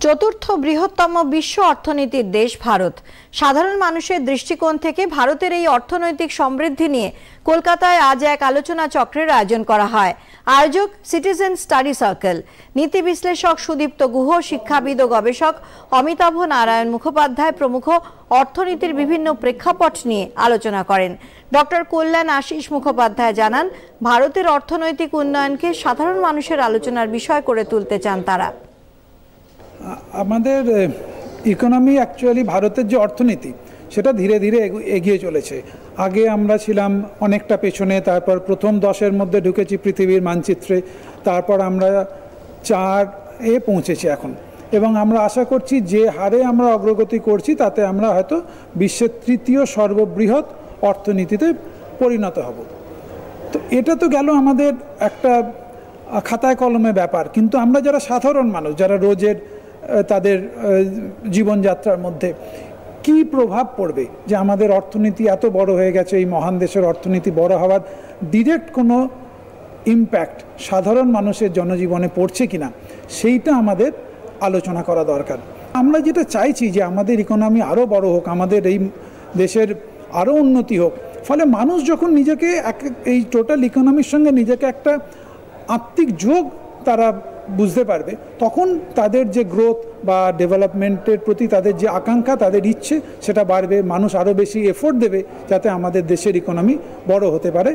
চতুর্থ বৃহত্তম বিশ্ব অর্থনীতির দেশ ভারত। সাধারণ মানুষের দৃষ্টিকোণ থেকে ভারতের এই অর্থনৈতিক সমৃদ্ধি নিয়ে কলকাতায় আজ এক আলোচনা চক্রের আয়োজন করা হয়। আয়োজক সিটিজেন স্টাডি সার্কেল। নীতি বিশ্লেষক সুদীপ্ত গুহ, শিক্ষাবিদ ও গবেষক অমিতাভ নারায়ণ মুখোপাধ্যায় প্রমুখ অর্থনীতির বিভিন্ন প্রেক্ষাপট নিয়ে আলোচনা করেন। ডক্টর কল্যাণ আশিস মুখোপাধ্যায় জানান, ভারতের অর্থনৈতিক উন্নয়নকে সাধারণ মানুষের আলোচনার বিষয় করে তুলতে চান তারা। আমাদের ইকোনমি অ্যাকচুয়ালি ভারতের যে অর্থনীতি সেটা ধীরে ধীরে এগিয়ে চলেছে। আগে আমরা ছিলাম অনেকটা পেছনে, তারপর প্রথম 10-এর মধ্যে ঢুকেছি পৃথিবীর মানচিত্রে, তারপর আমরা 4-এ পৌঁছেছি এখন, এবং আমরা আশা করছি যে হারে আমরা অগ্রগতি করছি তাতে আমরা হয়তো বিশ্বের তৃতীয় সর্ববৃহৎ অর্থনীতিতে পরিণত হব। তো এটা তো গেল আমাদের একটা খাতায় কলমে ব্যাপার, কিন্তু আমরা যারা সাধারণ মানুষ, যারা রোজের তাদের জীবনযাত্রার মধ্যে কি প্রভাব পড়বে যে আমাদের অর্থনীতি এত বড় হয়ে গেছে, এই মহান দেশের অর্থনীতি বড় হওয়ার ডিরেক্ট কোনো ইম্প্যাক্ট সাধারণ মানুষের জনজীবনে পড়ছে কিনা, সেইটা আমাদের আলোচনা করা দরকার। আমরা যেটা চাইছি যে আমাদের ইকোনমি আরও বড় হোক, আমাদের এই দেশের আরও উন্নতি হোক, ফলে মানুষ যখন নিজেকে এই টোটাল ইকোনমির সঙ্গে নিজেকে একটা আত্মিক যোগ তারা বুঝতে পারবে, তখন তাদের যে গ্রোথ বা ডেভেলপমেন্টের প্রতি তাদের যে আকাঙ্ক্ষা, তাদের ইচ্ছে, সেটা বাড়বে। মানুষ আরও বেশি এফোর্ট দেবে যাতে আমাদের দেশের ইকোনমি বড় হতে পারে।